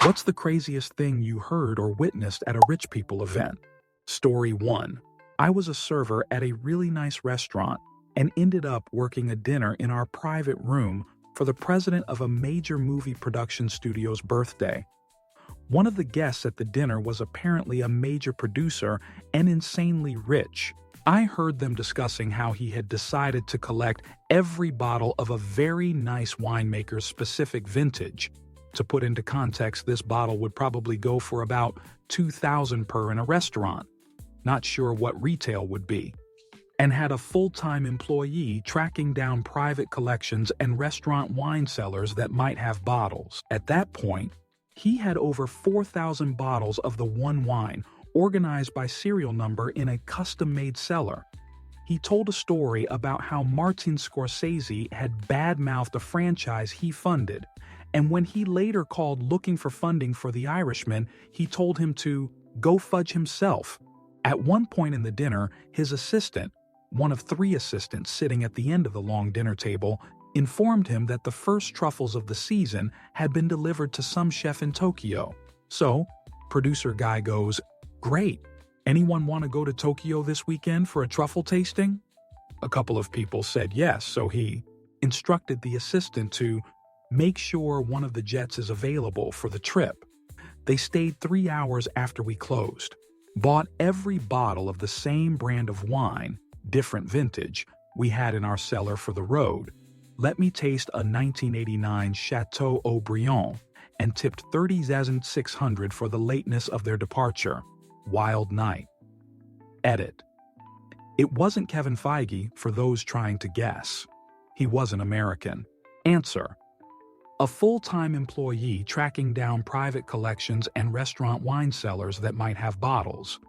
What's the craziest thing you heard or witnessed at a rich people event? Story 1. I was a server at a really nice restaurant and ended up working a dinner in our private room for the president of a major movie production studio's birthday. One of the guests at the dinner was apparently a major producer and insanely rich. I heard them discussing how he had decided to collect every bottle of a very nice winemaker's specific vintage. To put into context, this bottle would probably go for about $2,000 per in a restaurant. Not sure what retail would be. And had a full-time employee tracking down private collections and restaurant wine cellars that might have bottles. At that point, he had over 4,000 bottles of the one wine, organized by serial number in a custom-made cellar. He told a story about how Martin Scorsese had bad-mouthed a franchise he funded, and when he later called looking for funding for The Irishman, he told him to go fudge himself. At one point in the dinner, his assistant, one of 3 assistants sitting at the end of the long dinner table, informed him that the first truffles of the season had been delivered to some chef in Tokyo. So, producer guy goes, "Great. Anyone want to go to Tokyo this weekend for a truffle tasting?" A couple of people said yes, so he instructed the assistant to make sure one of the jets is available for the trip. They stayed 3 hours after we closed, bought every bottle of the same brand of wine, different vintage, we had in our cellar for the road. Let me taste a 1989 Chateau Haut-Brion, and tipped $30,600 for the lateness of their departure. Wild night. Edit. It wasn't Kevin Feige, for those trying to guess. He wasn't American. Answer. A full-time employee tracking down private collections and restaurant wine cellars that might have bottles.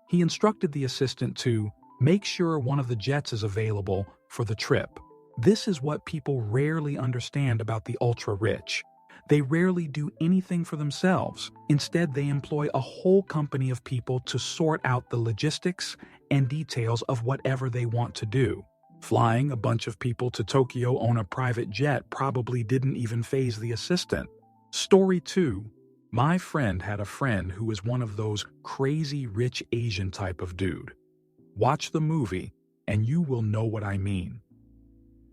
He instructed the assistant to make sure one of the jets is available for the trip. This is what people rarely understand about the ultra-rich. They rarely do anything for themselves. Instead, they employ a whole company of people to sort out the logistics and details of whatever they want to do. Flying a bunch of people to Tokyo on a private jet probably didn't even faze the assistant. Story 2. My friend had a friend who was one of those crazy rich Asian type of dude. Watch the movie, and you will know what I mean.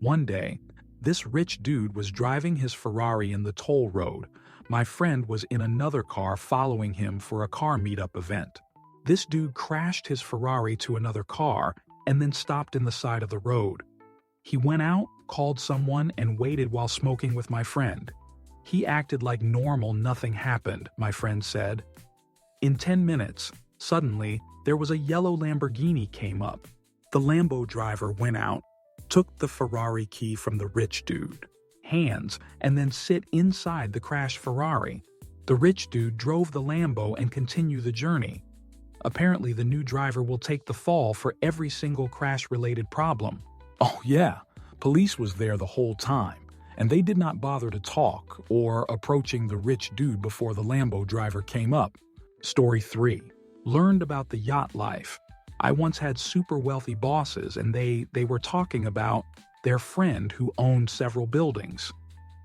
One day, this rich dude was driving his Ferrari in the toll road. My friend was in another car following him for a car meetup event. This dude crashed his Ferrari to another car and then stopped in the side of the road. He went out, called someone, and waited while smoking with my friend. He acted like normal, nothing happened, my friend said. In 10 minutes, suddenly, there was a yellow Lamborghini came up. The Lambo driver went out, took the Ferrari key from the rich dude, hands, and then sit inside the crashed Ferrari. The rich dude drove the Lambo and continued the journey. Apparently, the new driver will take the fall for every single crash-related problem. Oh yeah, police was there the whole time, and they did not bother to talk or approaching the rich dude before the Lambo driver came up. Story 3. Learned about the yacht life. I once had super wealthy bosses, and they were talking about their friend who owned several buildings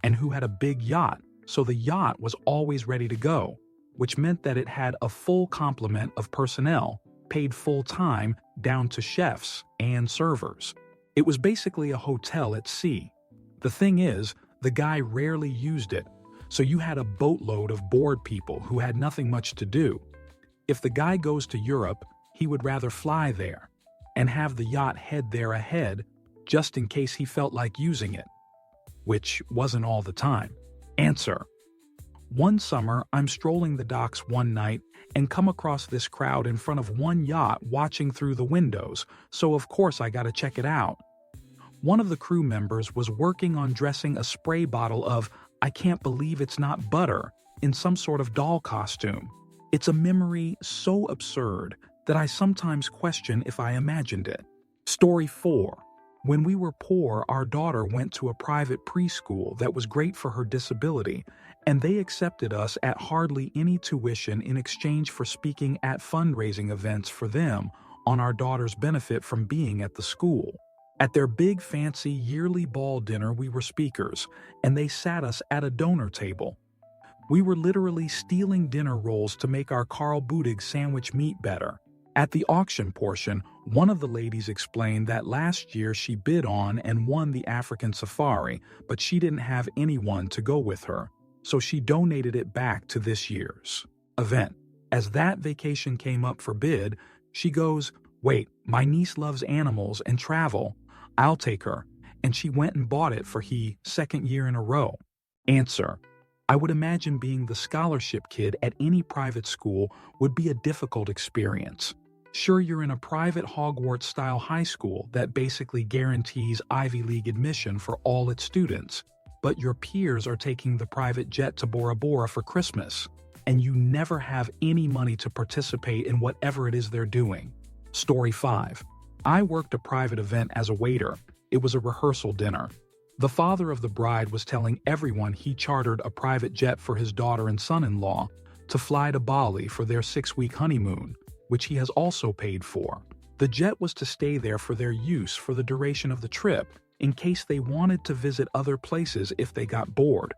and who had a big yacht, so the yacht was always ready to go, which meant that it had a full complement of personnel, paid full-time down to chefs and servers. It was basically a hotel at sea. The thing is, the guy rarely used it, so you had a boatload of bored people who had nothing much to do. If the guy goes to Europe, he would rather fly there and have the yacht head there ahead just in case he felt like using it, which wasn't all the time. Answer. One summer, I'm strolling the docks one night and come across this crowd in front of one yacht watching through the windows, so of course I gotta check it out. One of the crew members was working on dressing a spray bottle of "I can't believe it's not butter" in some sort of doll costume. It's a memory so absurd that I sometimes question if I imagined it. Story 4. When we were poor, our daughter went to a private preschool that was great for her disability, and they accepted us at hardly any tuition in exchange for speaking at fundraising events for them on our daughter's benefit from being at the school. At their big fancy yearly ball dinner, we were speakers, and they sat us at a donor table. We were literally stealing dinner rolls to make our Carl Budig sandwich meat better. At the auction portion, one of the ladies explained that last year she bid on and won the African safari, but she didn't have anyone to go with her, so she donated it back to this year's event. As that vacation came up for bid, she goes, "Wait, my niece loves animals and travel. I'll take her." And she went and bought it for her second year in a row. Answer: I would imagine being the scholarship kid at any private school would be a difficult experience. Sure, you're in a private Hogwarts-style high school that basically guarantees Ivy League admission for all its students, but your peers are taking the private jet to Bora Bora for Christmas, and you never have any money to participate in whatever it is they're doing. Story 5. I worked a private event as a waiter. It was a rehearsal dinner. The father of the bride was telling everyone he chartered a private jet for his daughter and son-in-law to fly to Bali for their 6-week honeymoon, which he has also paid for. The jet was to stay there for their use for the duration of the trip, in case they wanted to visit other places if they got bored.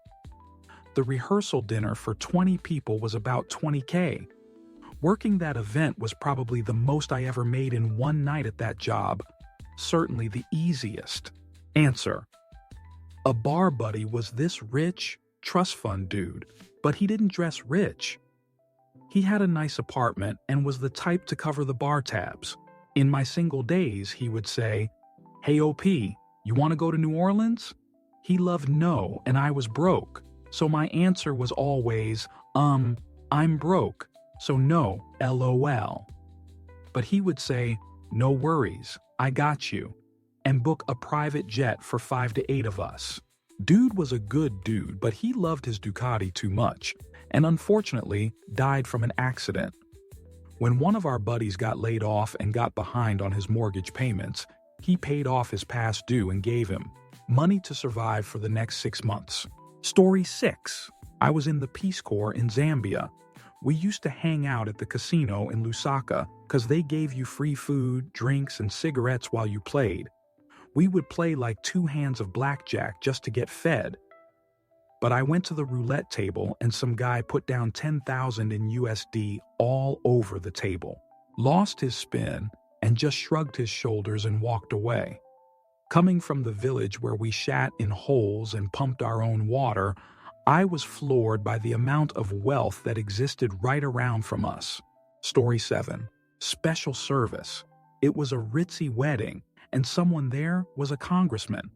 The rehearsal dinner for 20 people was about $20K. Working that event was probably the most I ever made in one night at that job. Certainly the easiest. Answer: a bar buddy was this rich, trust fund dude, but he didn't dress rich. He had a nice apartment and was the type to cover the bar tabs. In my single days, he would say, "Hey OP, you want to go to New Orleans?" He loved no, and I was broke, so my answer was always, I'm broke, so no, LOL. But he would say, "No worries, I got you," and book a private jet for 5 to 8 of us. Dude was a good dude, but he loved his Ducati too much, and unfortunately died from an accident. When one of our buddies got laid off and got behind on his mortgage payments, he paid off his past due and gave him money to survive for the next 6 months. Story 6. I was in the Peace Corps in Zambia. We used to hang out at the casino in Lusaka because they gave you free food, drinks, and cigarettes while you played. We would play like 2 hands of blackjack just to get fed. But I went to the roulette table and some guy put down 10,000 in USD all over the table, lost his spin, and just shrugged his shoulders and walked away. Coming from the village where we shat in holes and pumped our own water, I was floored by the amount of wealth that existed right around from us. Story 7. Special service. It was a ritzy wedding, and someone there was a congressman.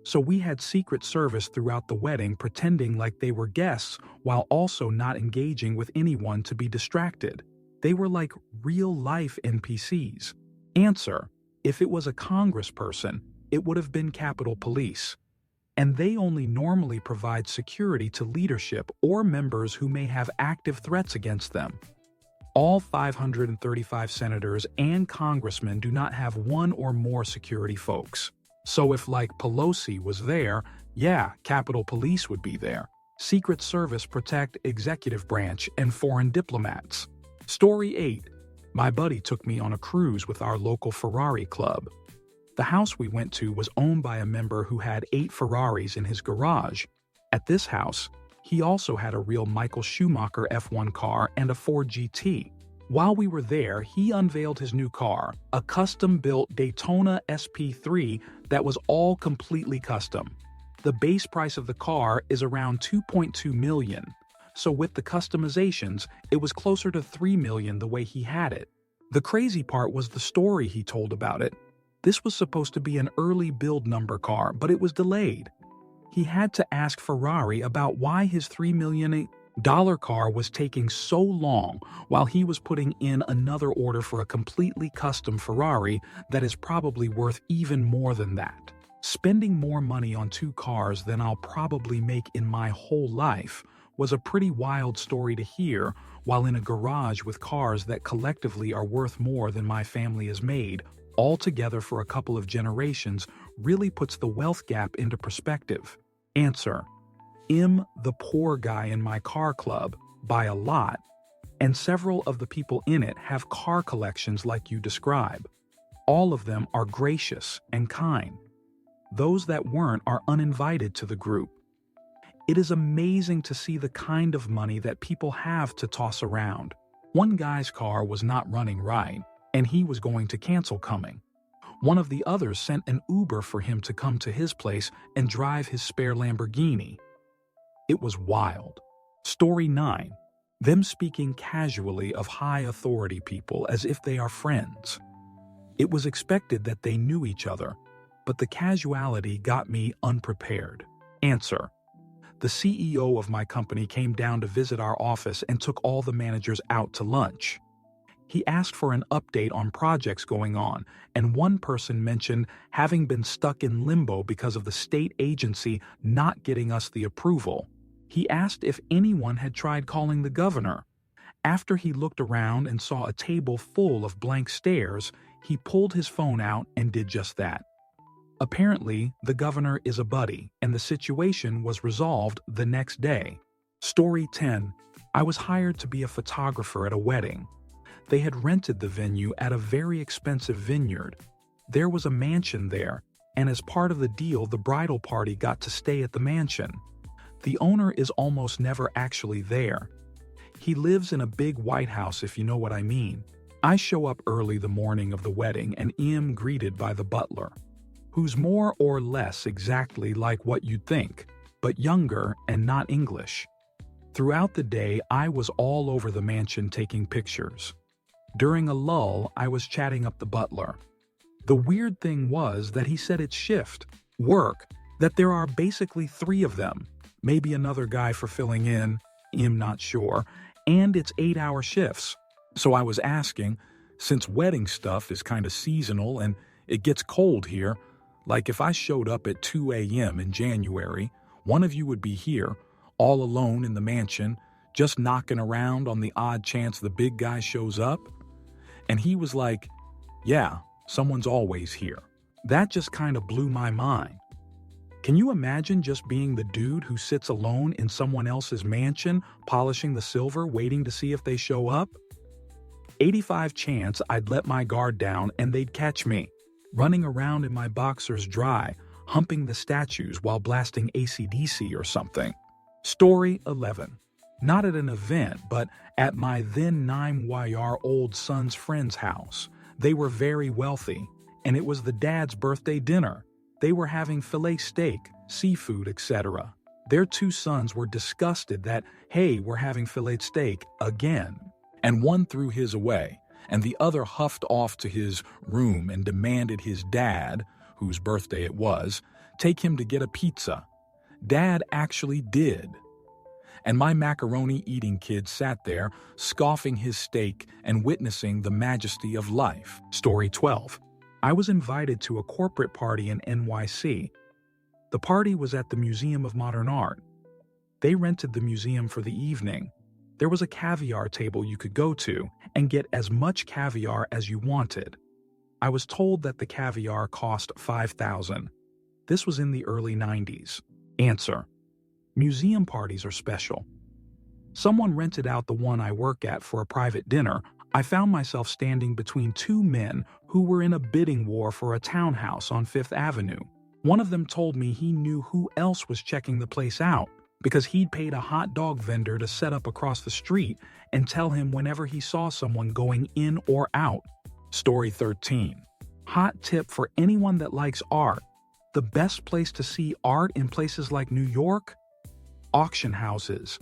So we had secret service throughout the wedding, pretending like they were guests while also not engaging with anyone to be distracted. They were like real-life NPCs. Answer: if it was a congressperson, it would have been Capitol Police. And they only normally provide security to leadership or members who may have active threats against them. All 535 senators and congressmen do not have one or more security folks. So if like Pelosi was there, yeah, Capitol Police would be there. Secret Service protect executive branch and foreign diplomats. Story 8. My buddy took me on a cruise with our local Ferrari club. The house we went to was owned by a member who had 8 Ferraris in his garage. At this house, he also had a real Michael Schumacher F1 car and a Ford GT. While we were there, he unveiled his new car, a custom-built Daytona SP3 that was all completely custom. The base price of the car is around $2.2 million, so with the customizations, it was closer to $3 million the way he had it. The crazy part was the story he told about it. This was supposed to be an early build number car, but it was delayed. He had to ask Ferrari about why his $3 million car was taking so long while he was putting in another order for a completely custom Ferrari that is probably worth even more than that. Spending more money on 2 cars than I'll probably make in my whole life was a pretty wild story to hear while in a garage with cars that collectively are worth more than my family has made, all together for a couple of generations, really puts the wealth gap into perspective. Answer: I'm the poor guy in my car club, by a lot, and several of the people in it have car collections like you describe. All of them are gracious and kind. Those that weren't are uninvited to the group. It is amazing to see the kind of money that people have to toss around. One guy's car was not running right, and he was going to cancel coming. One of the others sent an Uber for him to come to his place and drive his spare Lamborghini. It was wild. Story 9. Them speaking casually of high authority people as if they are friends. It was expected that they knew each other, but the casuality got me unprepared. Answer. The CEO of my company came down to visit our office and took all the managers out to lunch. He asked for an update on projects going on, and one person mentioned having been stuck in limbo because of the state agency not getting us the approval. He asked if anyone had tried calling the governor. After he looked around and saw a table full of blank stares, he pulled his phone out and did just that. Apparently, the governor is a buddy, and the situation was resolved the next day. Story 10. I was hired to be a photographer at a wedding. They had rented the venue at a very expensive vineyard. There was a mansion there, and as part of the deal, the bridal party got to stay at the mansion. The owner is almost never actually there. He lives in a big White House, if you know what I mean. I show up early the morning of the wedding and am greeted by the butler, who's more or less exactly like what you'd think, but younger and not English. Throughout the day, I was all over the mansion taking pictures. During a lull, I was chatting up the butler. The weird thing was that he said it's shift, work, that there are basically 3 of them, maybe another guy for filling in, I'm not sure, and it's 8-hour shifts. So I was asking, since wedding stuff is kind of seasonal and it gets cold here, like if I showed up at 2 a.m. in January, one of you would be here, all alone in the mansion, just knocking around on the odd chance the big guy shows up? And he was like, yeah, someone's always here. That just kind of blew my mind. Can you imagine just being the dude who sits alone in someone else's mansion, polishing the silver, waiting to see if they show up? 85 chance I'd let my guard down and they'd catch me, running around in my boxers dry, humping the statues while blasting AC/DC or something. Story 11. Not at an event, but at my then 9-year-old son's friend's house. They were very wealthy, and it was the dad's birthday dinner. They were having filet steak, seafood, etc. Their 2 sons were disgusted that, hey, we're having filet steak again. And one threw his away, and the other huffed off to his room and demanded his dad, whose birthday it was, take him to get a pizza. Dad actually did. And my macaroni-eating kid sat there, scoffing his steak and witnessing the majesty of life. Story 12. I was invited to a corporate party in NYC. The party was at the Museum of Modern Art. They rented the museum for the evening. There was a caviar table you could go to and get as much caviar as you wanted. I was told that the caviar cost $5,000. This was in the early 90s. Answer. Museum parties are special. Someone rented out the one I work at for a private dinner. I found myself standing between 2 men who were in a bidding war for a townhouse on 5th Avenue. One of them told me he knew who else was checking the place out because he'd paid a hot dog vendor to set up across the street and tell him whenever he saw someone going in or out. Story 13. Hot tip for anyone that likes art. The best place to see art in places like New York? Auction houses.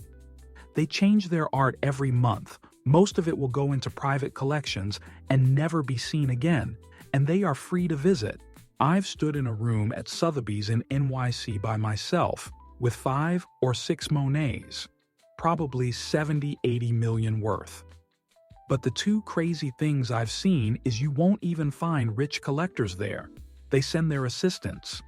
They change their art every month. Most of it will go into private collections and never be seen again, and they are free to visit. I've stood in a room at Sotheby's in NYC by myself with 5 or 6 Monets, probably 70-80 million worth. But the 2 crazy things I've seen is you won't even find rich collectors there. They send their assistants.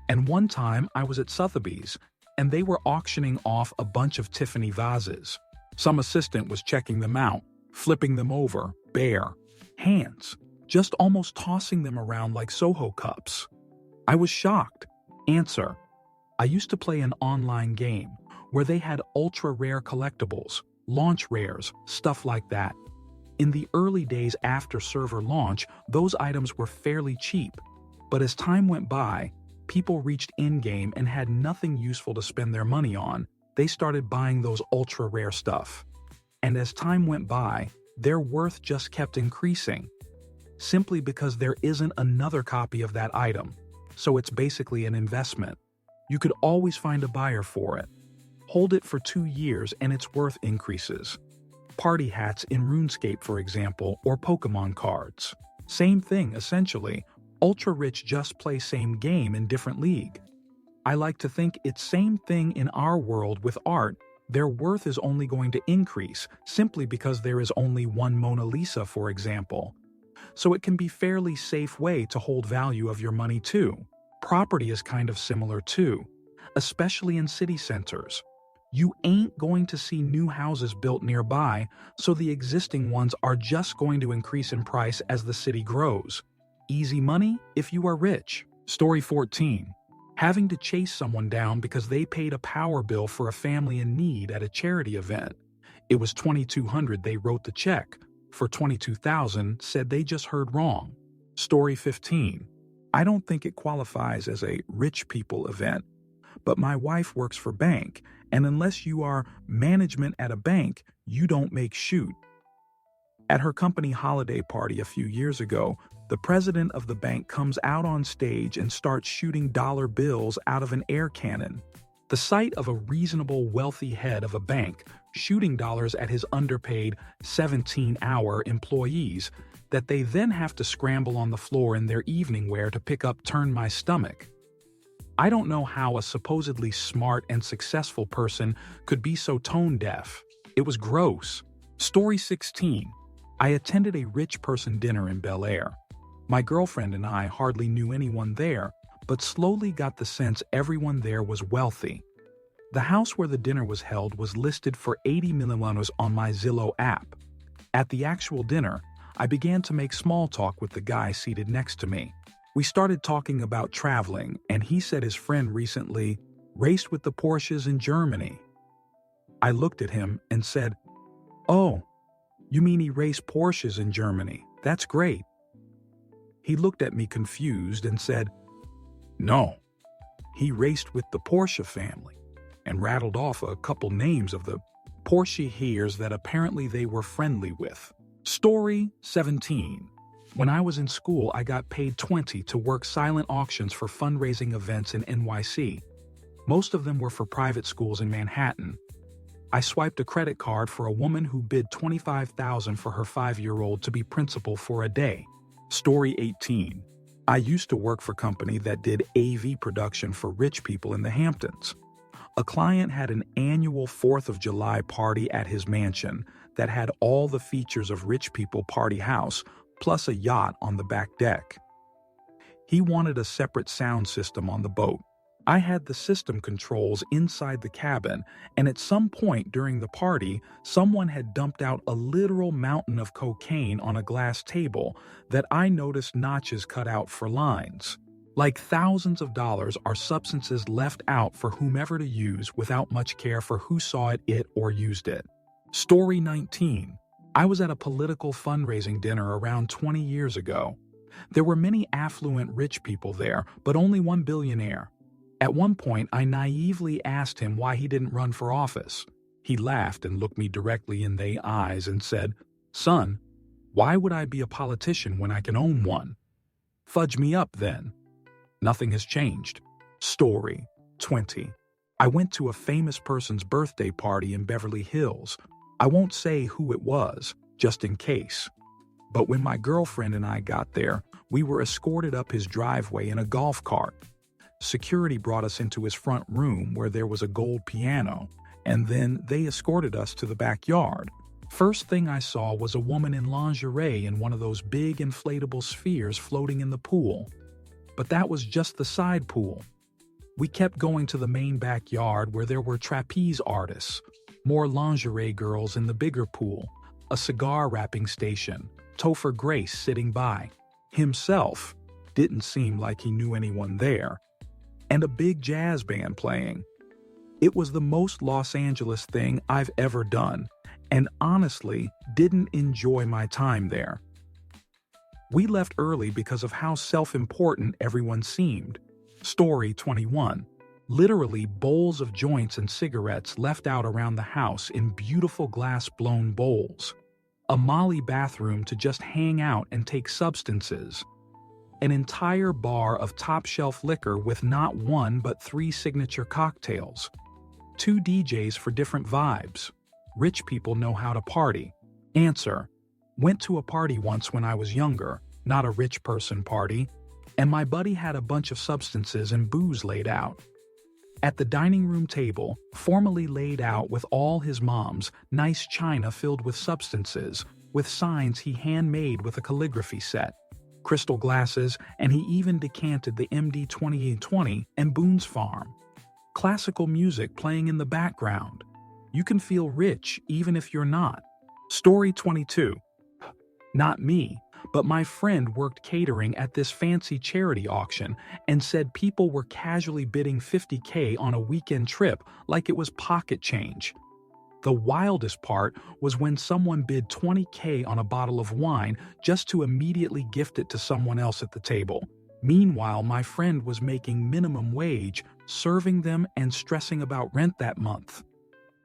And one time I was at Sotheby's, and they were auctioning off a bunch of Tiffany vases. Some assistant was checking them out, flipping them over, bare hands, just almost tossing them around like Soho cups. I was shocked. Answer. I used to play an online game where they had ultra-rare collectibles, launch rares, stuff like that. In the early days after server launch, those items were fairly cheap. But as time went by, people reached endgame and had nothing useful to spend their money on, they started buying those ultra-rare stuff. And as time went by, their worth just kept increasing, simply because there isn't another copy of that item. So it's basically an investment. You could always find a buyer for it. Hold it for 2 years and its worth increases. Party hats in RuneScape, for example, or Pokemon cards. Same thing, essentially. Ultra-rich just play same game in different league. I like to think it's same thing in our world with art. Their worth is only going to increase, simply because there is only one Mona Lisa, for example. So it can be fairly safe way to hold value of your money too. Property is kind of similar too, especially in city centers. You ain't going to see new houses built nearby, so the existing ones are just going to increase in price as the city grows. Easy money if you are rich. Story 14. Having to chase someone down because they paid a power bill for a family in need at a charity event. It was $2,200 they wrote the check. For $22,000 said they just heard wrong. Story 15. I don't think it qualifies as a rich people event, but my wife works for bank, and unless you are management at a bank, you don't make shoot. At her company holiday party a few years ago, the president of the bank comes out on stage and starts shooting dollar bills out of an air cannon. The sight of a reasonable, wealthy head of a bank shooting dollars at his underpaid 17-hour employees that they then have to scramble on the floor in their evening wear to pick up turned my stomach. I don't know how a supposedly smart and successful person could be so tone-deaf. It was gross. Story 16. I attended a rich person dinner in Bel Air. My girlfriend and I hardly knew anyone there, but slowly got the sense everyone there was wealthy. The house where the dinner was held was listed for $80 million on my Zillow app. At the actual dinner, I began to make small talk with the guy seated next to me. We started talking about traveling, and he said his friend recently raced with the Porsches in Germany. I looked at him and said, "Oh, you mean he raced Porsches in Germany? That's great." He looked at me confused and said, "No, he raced with the Porsche family," and rattled off a couple names of the Porsche-heers that apparently they were friendly with. Story 17. When I was in school, I got paid $20 to work silent auctions for fundraising events in NYC. Most of them were for private schools in Manhattan. I swiped a credit card for a woman who bid $25,000 for her 5-year-old to be principal for a day. Story 18. I used to work for a company that did AV production for rich people in the Hamptons. A client had an annual 4th of July party at his mansion that had all the features of rich people party house, plus a yacht on the back deck. He wanted a separate sound system on the boat. I had the system controls inside the cabin, and at some point during the party, someone had dumped out a literal mountain of cocaine on a glass table that I noticed notches cut out for lines. Like thousands of dollars are substances left out for whomever to use without much care for who saw it or used it. Story 19. I was at a political fundraising dinner around 20 years ago. There were many affluent rich people there, but only one billionaire. At one point, I naively asked him why he didn't run for office. He laughed and looked me directly in the eyes and said, "Son, why would I be a politician when I can own one? Fudge me up then." Nothing has changed. Story 20. I went to a famous person's birthday party in Beverly Hills. I won't say who it was, just in case. But when my girlfriend and I got there, we were escorted up his driveway in a golf cart. Security brought us into his front room where there was a gold piano, and then they escorted us to the backyard. First thing I saw was a woman in lingerie in one of those big inflatable spheres floating in the pool. But that was just the side pool. We kept going to the main backyard where there were trapeze artists, more lingerie girls in the bigger pool, a cigar wrapping station, Topher Grace sitting by. Himself didn't seem like he knew anyone there. And a big jazz band playing. It was the most Los Angeles thing I've ever done, and honestly didn't enjoy my time there. We left early because of how self-important everyone seemed. Story 21. Literally bowls of joints and cigarettes left out around the house in beautiful glass-blown bowls. A Molly bathroom to just hang out and take substances. An entire bar of top-shelf liquor with not one but 3 signature cocktails. 2 DJs for different vibes. Rich people know how to party. Answer: went to a party once when I was younger, not a rich person party, and my buddy had a bunch of substances and booze laid out. At the dining room table, formally laid out with all his mom's nice china filled with substances, with signs he handmade with a calligraphy set, crystal glasses, and he even decanted the MD 2820 and Boone's Farm. Classical music playing in the background. You can feel rich even if you're not. Story 22. Not me, but my friend worked catering at this fancy charity auction and said people were casually bidding $50K on a weekend trip like it was pocket change. The wildest part was when someone bid $20K on a bottle of wine just to immediately gift it to someone else at the table. Meanwhile, my friend was making minimum wage, serving them and stressing about rent that month.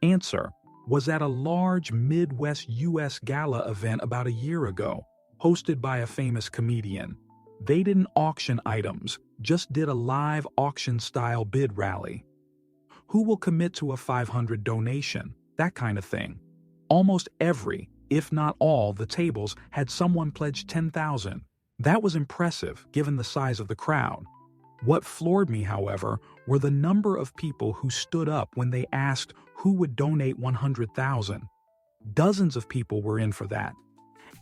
Answer: was at a large Midwest U.S. gala event about a year ago, hosted by a famous comedian. They didn't auction items, just did a live auction-style bid rally. Who will commit to a $500 donation? That kind of thing. Almost every, if not all, the tables had someone pledge $10,000. That was impressive, given the size of the crowd. What floored me, however, were the number of people who stood up when they asked who would donate $100,000. Dozens of people were in for that.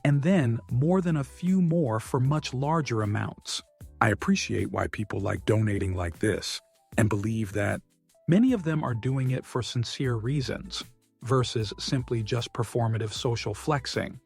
And then more than a few more for much larger amounts. I appreciate why people like donating like this, and believe that many of them are doing it for sincere reasons, versus simply just performative social flexing.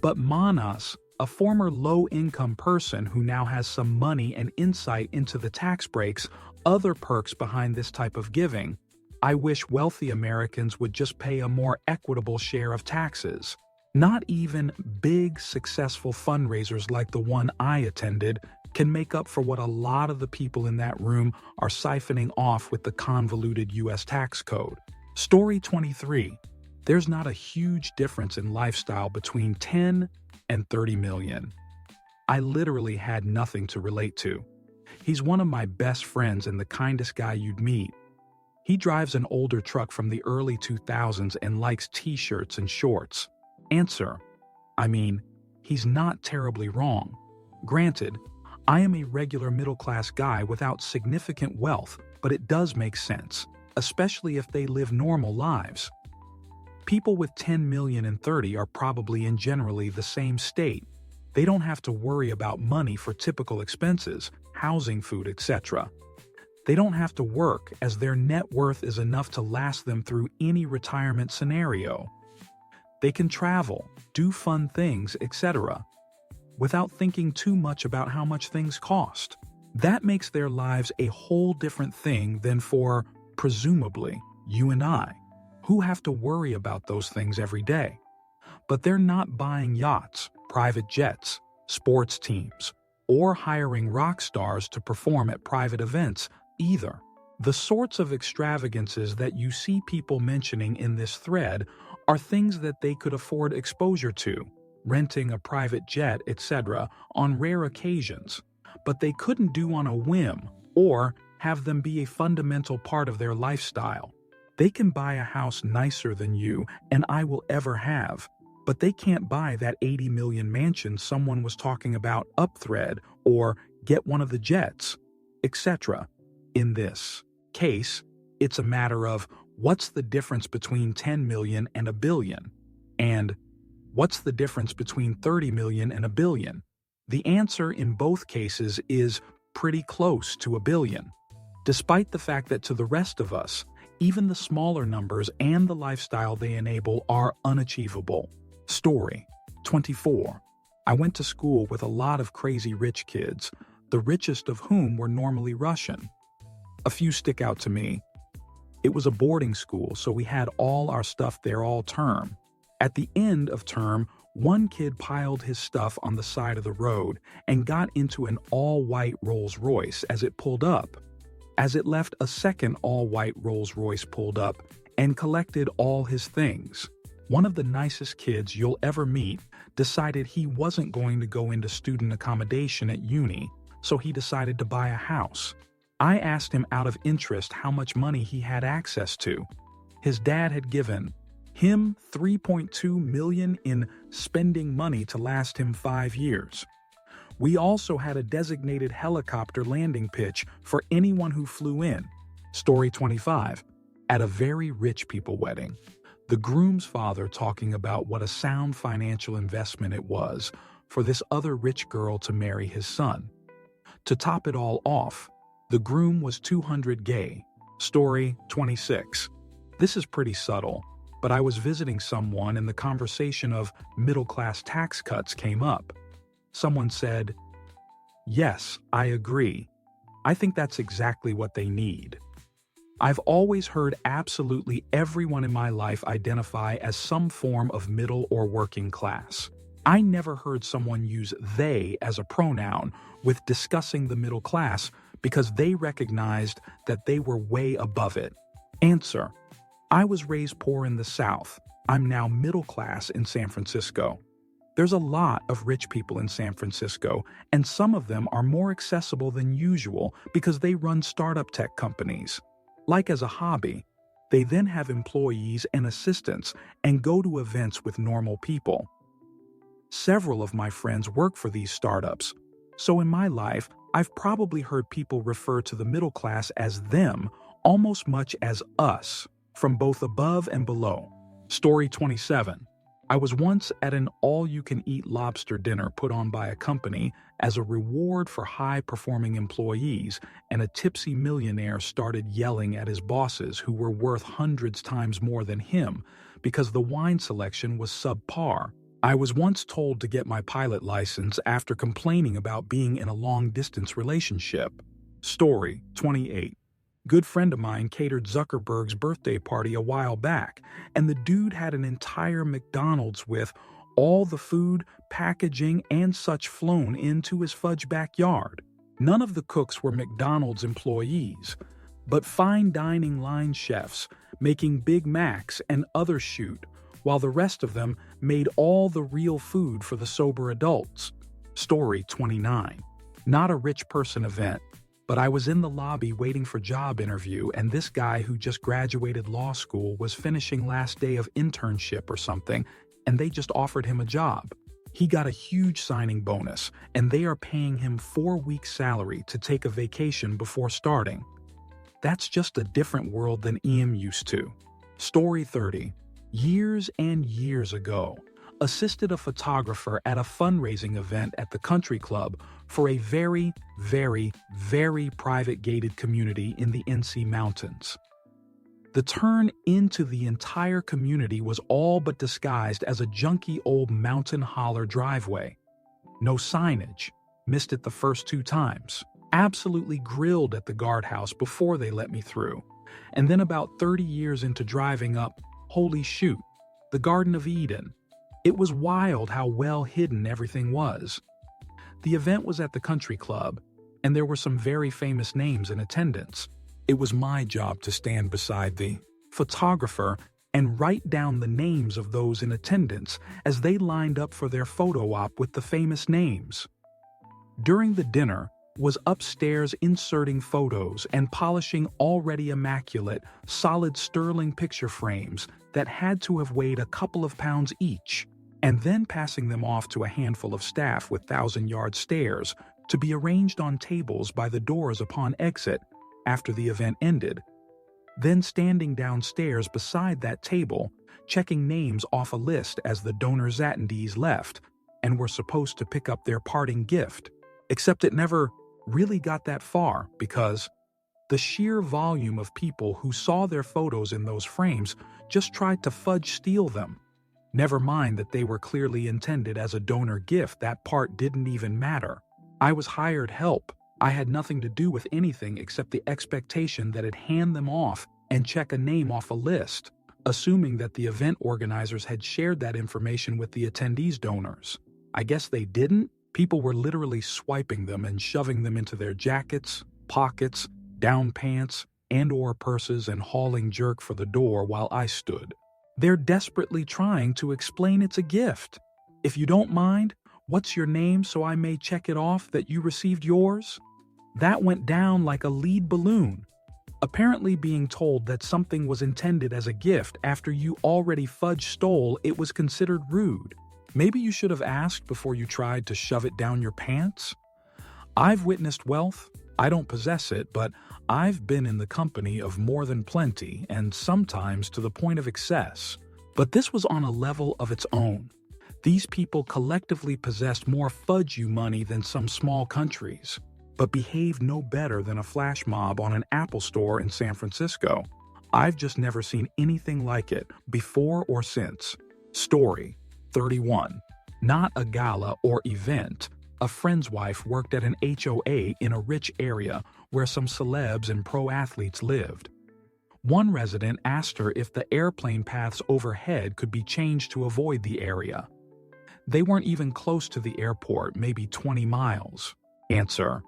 But Manas, a former low-income person who now has some money and insight into the tax breaks, other perks behind this type of giving, I wish wealthy Americans would just pay a more equitable share of taxes. Not even big, successful fundraisers like the one I attended can make up for what a lot of the people in that room are siphoning off with the convoluted U.S. tax code. Story 23. There's not a huge difference in lifestyle between 10 and 30 million. I literally had nothing to relate to. He's one of my best friends and the kindest guy you'd meet. He drives an older truck from the early 2000s and likes t-shirts and shorts. Answer: I mean, he's not terribly wrong. Granted, I am a regular middle-class guy without significant wealth, but it does make sense, especially if they live normal lives. People with 10 million and 30 are probably in generally the same state. They don't have to worry about money for typical expenses, housing, food, etc. They don't have to work, as their net worth is enough to last them through any retirement scenario. They can travel, do fun things, etc., without thinking too much about how much things cost. That makes their lives a whole different thing than for, presumably, you and I, who have to worry about those things every day. But they're not buying yachts, private jets, sports teams, or hiring rock stars to perform at private events either. The sorts of extravagances that you see people mentioning in this thread are things that they could afford exposure to, renting a private jet, etc., on rare occasions, but they couldn't do on a whim or have them be a fundamental part of their lifestyle. They can buy a house nicer than you and I will ever have, but they can't buy that 80 million mansion someone was talking about up thread or get one of the jets, etc. In this case, it's a matter of what's the difference between 10 million and a billion, and what's the difference between 30 million and a billion? The answer in both cases is pretty close to a billion, despite the fact that to the rest of us, even the smaller numbers and the lifestyle they enable are unachievable. Story 24. I went to school with a lot of crazy rich kids, the richest of whom were normally Russian. A few stick out to me. It was a boarding school, so we had all our stuff there all term. At the end of term, One kid piled his stuff on the side of the road and got into an all-white Rolls-Royce as it pulled up. As it left, a second all-white Rolls-Royce pulled up and collected all his things. One of the nicest kids you'll ever meet decided he wasn't going to go into student accommodation at uni, so he decided to buy a house. I asked him out of interest how much money he had access to. His dad had given him $3.2 million in spending money to last him 5 years. We also had a designated helicopter landing pitch for anyone who flew in. Story 25. At a very rich people wedding, the groom's father talking about what a sound financial investment it was for this other rich girl to marry his son. To top it all off, the groom was 200 gay. Story 26. This is pretty subtle, but I was visiting someone and the conversation of middle-class tax cuts came up. Someone said, "Yes, I agree. I think that's exactly what they need." I've always heard absolutely everyone in my life identify as some form of middle or working class. I never heard someone use they as a pronoun with discussing the middle class because they recognized that they were way above it. Answer: I was raised poor in the South. I'm now middle class in San Francisco. There's a lot of rich people in San Francisco, and some of them are more accessible than usual because they run startup tech companies. Like as a hobby, they then have employees and assistants and go to events with normal people. Several of my friends work for these startups, so in my life, I've probably heard people refer to the middle class as them almost much as us, from both above and below. Story 27. I was once at an all-you-can-eat lobster dinner put on by a company as a reward for high-performing employees, and a tipsy millionaire started yelling at his bosses who were worth hundreds times more than him because the wine selection was subpar. I was once told to get my pilot license after complaining about being in a long-distance relationship. Story 28. Good friend of mine catered Zuckerberg's birthday party a while back, and the dude had an entire McDonald's with all the food, packaging, and such flown into his fudge backyard. None of the cooks were McDonald's employees, but fine dining line chefs making Big Macs and other shoot, while the rest of them made all the real food for the sober adults. Story 29. Not a rich person event, but I was in the lobby waiting for job interview, and this guy who just graduated law school was finishing last day of internship or something, and they just offered him a job. He got a huge signing bonus, and they are paying him 4 weeks' salary to take a vacation before starting. That's just a different world than EM used to. Story 30. Years and years ago, assisted a photographer at a fundraising event at the country club for a very, very, very private gated community in the NC Mountains. The turn into the entire community was all but disguised as a junky old mountain holler driveway. No signage. Missed it the first 2 times. Absolutely grilled at the guardhouse before they let me through. And then about 30 years into driving up, holy shoot, the Garden of Eden. It was wild how well hidden everything was. The event was at the country club, and there were some very famous names in attendance. It was my job to stand beside the photographer and write down the names of those in attendance as they lined up for their photo op with the famous names. During the dinner, was upstairs inserting photos and polishing already immaculate, solid sterling picture frames that had to have weighed a couple of pounds each, and then passing them off to a handful of staff with 1,000-yard stares to be arranged on tables by the doors upon exit after the event ended. Then standing downstairs beside that table, checking names off a list as the donors' attendees left and were supposed to pick up their parting gift, except it never really got that far because the sheer volume of people who saw their photos in those frames just tried to fudge steal them. Never mind that they were clearly intended as a donor gift, that part didn't even matter. I was hired help. I had nothing to do with anything except the expectation that I'd hand them off and check a name off a list. assuming that the event organizers had shared that information with the attendees' donors. I guess they didn't. People were literally swiping them and shoving them into their jackets, pockets, down pants, and/or purses and hauling jerk for the door while I stood. They're desperately trying to explain it's a gift. If you don't mind, what's your name so I may check it off that you received yours? That went down like a lead balloon. Apparently being told that something was intended as a gift after you already fudge stole it was considered rude. Maybe you should have asked before you tried to shove it down your pants? I've witnessed wealth. I don't possess it, but I've been in the company of more than plenty and sometimes to the point of excess. But this was on a level of its own. These people collectively possessed more fudge you money than some small countries, but behaved no better than a flash mob on an Apple store in San Francisco. I've just never seen anything like it, before or since. Story 31. Not a gala or event. A friend's wife worked at an HOA in a rich area where some celebs and pro athletes lived. One resident asked her if the airplane paths overhead could be changed to avoid the area. They weren't even close to the airport, maybe 20 miles. Answer: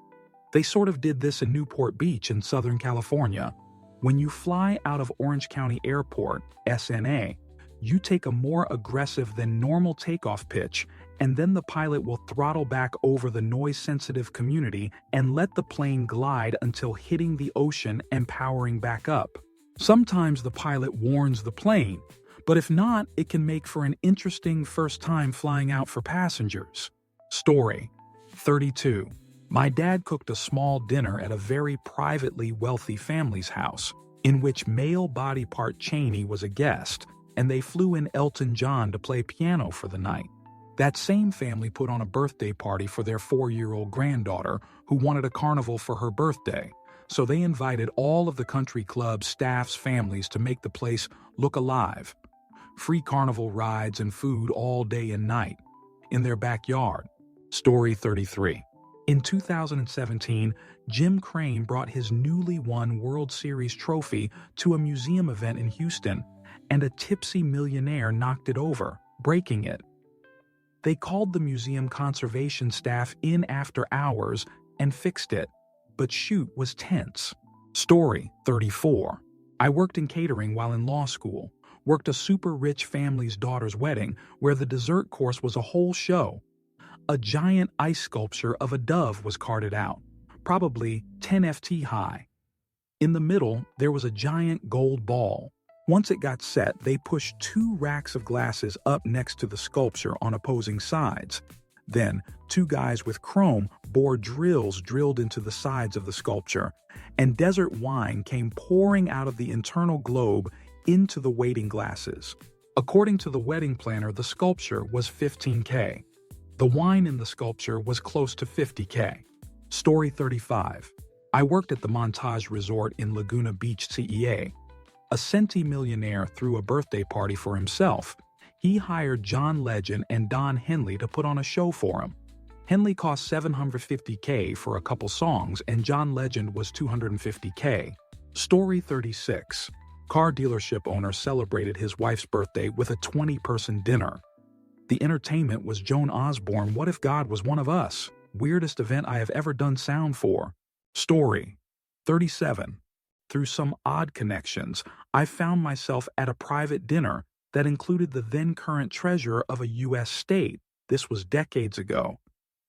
they sort of did this in Newport Beach in Southern California. When you fly out of Orange County Airport, SNA, you take a more aggressive than normal takeoff pitch, and then the pilot will throttle back over the noise-sensitive community and let the plane glide until hitting the ocean and powering back up. Sometimes the pilot warns the plane, but if not, it can make for an interesting first time flying out for passengers. Story 32. My dad cooked a small dinner at a very privately wealthy family's house, in which male body part Cheney was a guest, and they flew in Elton John to play piano for the night. That same family put on a birthday party for their 4-year-old granddaughter who wanted a carnival for her birthday, so they invited all of the country club staff's families to make the place look alive. Free carnival rides and food all day and night, in their backyard. Story 33. In 2017, Jim Crane brought his newly won World Series trophy to a museum event in Houston, and a tipsy millionaire knocked it over, breaking it. They called the museum conservation staff in after hours and fixed it, but shoot was tense. Story 34. I worked in catering while in law school, worked a super rich family's daughter's wedding where the dessert course was a whole show. A giant ice sculpture of a dove was carted out, probably 10 ft high. In the middle, there was a giant gold ball. Once it got set, they pushed 2 racks of glasses up next to the sculpture on opposing sides. Then, 2 guys with chrome bore drills drilled into the sides of the sculpture, and desert wine came pouring out of the internal globe into the waiting glasses. According to the wedding planner, the sculpture was $15K. The wine in the sculpture was close to $50K. Story 35. I worked at the Montage Resort in Laguna Beach, CEA. A centimillionaire threw a birthday party for himself. He hired John Legend and Don Henley to put on a show for him. Henley cost $750K for a couple songs, and John Legend was $250K. Story 36. Car dealership owner celebrated his wife's birthday with a 20-person dinner. The entertainment was Joan Osborne, What If God Was One of Us? Weirdest event I have ever done sound for. Story 37. Through some odd connections, I found myself at a private dinner that included the then-current treasurer of a U.S. state. This was decades ago.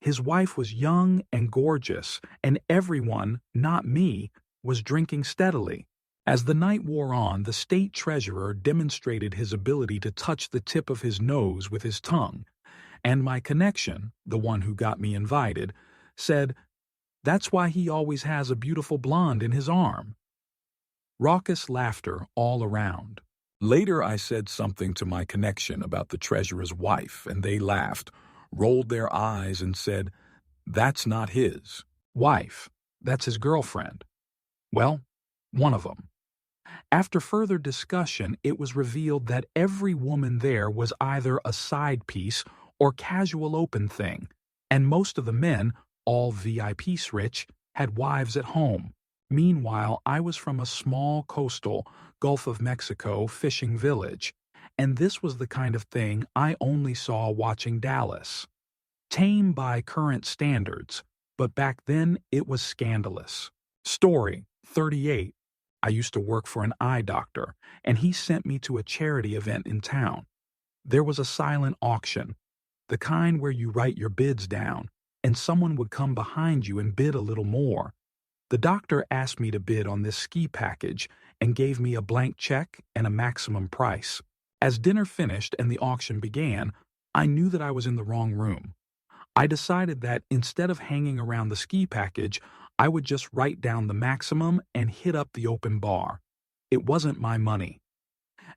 His wife was young and gorgeous, and everyone, not me, was drinking steadily. As the night wore on, the state treasurer demonstrated his ability to touch the tip of his nose with his tongue, and my connection, the one who got me invited, said, "That's why he always has a beautiful blonde in his arm." Raucous laughter all around. Later I said something to my connection about the treasurer's wife, and they laughed, rolled their eyes, and said, "That's not his wife, that's his girlfriend." Well, one of them. After further discussion, it was revealed that every woman there was either a side piece or casual open thing, and most of the men, all VIPs rich, had wives at home. Meanwhile, I was from a small coastal Gulf of Mexico fishing village, and this was the kind of thing I only saw watching Dallas. Tame by current standards, but back then it was scandalous. Story 38. I used to work for an eye doctor, and he sent me to a charity event in town. There was a silent auction, the kind where you write your bids down, and someone would come behind you and bid a little more. The doctor asked me to bid on this ski package and gave me a blank check and a maximum price. As dinner finished and the auction began, I knew that I was in the wrong room. I decided that instead of hanging around the ski package, I would just write down the maximum and hit up the open bar. It wasn't my money.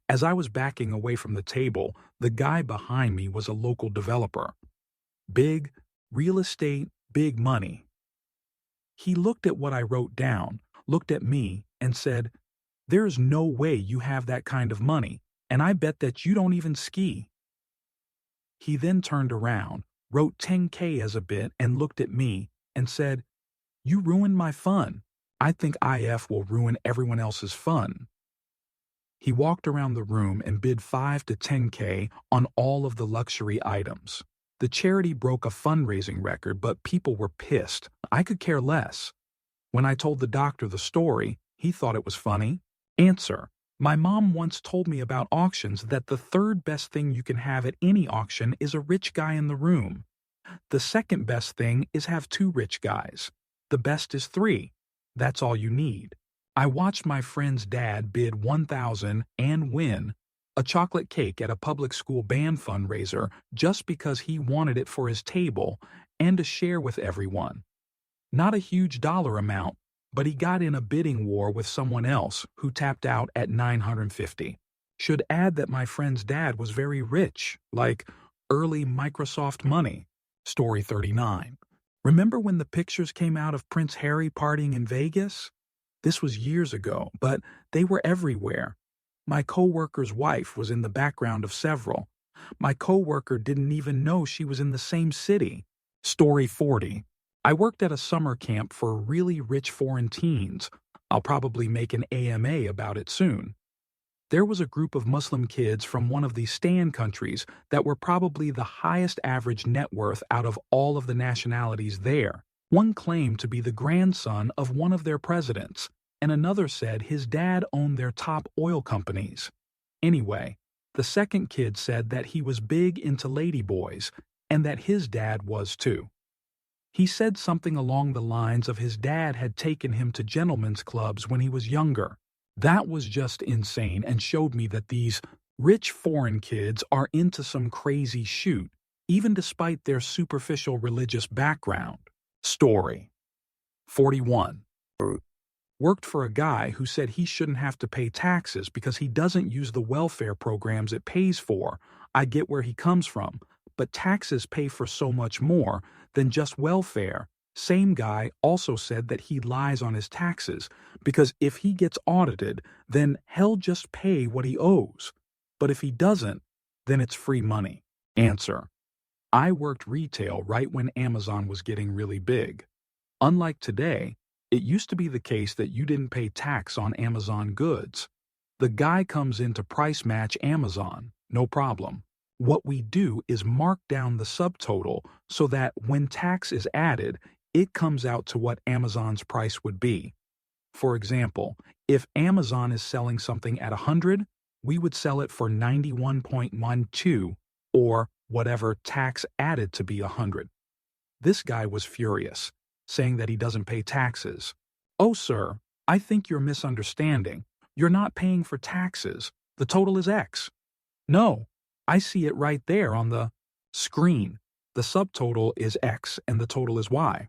As I was backing away from the table, the guy behind me was a local developer. Big, real estate, big money. He looked at what I wrote down, looked at me, and said, "There's no way you have that kind of money, and I bet that you don't even ski." He then turned around, wrote 10K as a bid, and looked at me and said, "You ruined my fun. I think IF will ruin everyone else's fun." He walked around the room and bid 5 to 10K on all of the luxury items. The charity broke a fundraising record, but people were pissed. I could care less. When I told the doctor the story, he thought it was funny. Answer: my mom once told me about auctions that the third best thing you can have at any auction is a rich guy in the room. The second best thing is have two rich guys. The best is three. That's all you need. I watched my friend's dad bid 1,000 and win a chocolate cake at a public school band fundraiser just because he wanted it for his table and to share with everyone. Not a huge dollar amount, but he got in a bidding war with someone else who tapped out at 950. Should add that my friend's dad was very rich, like early Microsoft money. Story 39. Remember when the pictures came out of Prince Harry partying in Vegas? This was years ago, but they were everywhere. My coworker's wife was in the background of several. My coworker didn't even know she was in the same city. Story 40. I worked at a summer camp for really rich foreign teens. I'll probably make an AMA about it soon. There was a group of Muslim kids from one of these Stan countries that were probably the highest average net worth out of all of the nationalities there. One claimed to be the grandson of one of their presidents, and another said his dad owned their top oil companies. Anyway, the second kid said that he was big into ladyboys, and that his dad was too. He said something along the lines of his dad had taken him to gentlemen's clubs when he was younger. That was just insane and showed me that these rich foreign kids are into some crazy shoot, even despite their superficial religious background. Story 41. Worked for a guy who said he shouldn't have to pay taxes because he doesn't use the welfare programs it pays for. I get where he comes from, but taxes pay for so much more than just welfare. Same guy also said that he lies on his taxes because if he gets audited, then he'll just pay what he owes. But if he doesn't, then it's free money. Answer: I worked retail right when Amazon was getting really big. Unlike today, it used to be the case that you didn't pay tax on Amazon goods. The guy comes in to price match Amazon, no problem. What we do is mark down the subtotal so that when tax is added, it comes out to what Amazon's price would be. For example, if Amazon is selling something at 100, we would sell it for 91.12 or whatever tax added to be 100. This guy was furious, saying that he doesn't pay taxes. "Oh, sir, I think you're misunderstanding. You're not paying for taxes. The total is X." "No, I see it right there on the screen. The subtotal is X and the total is Y."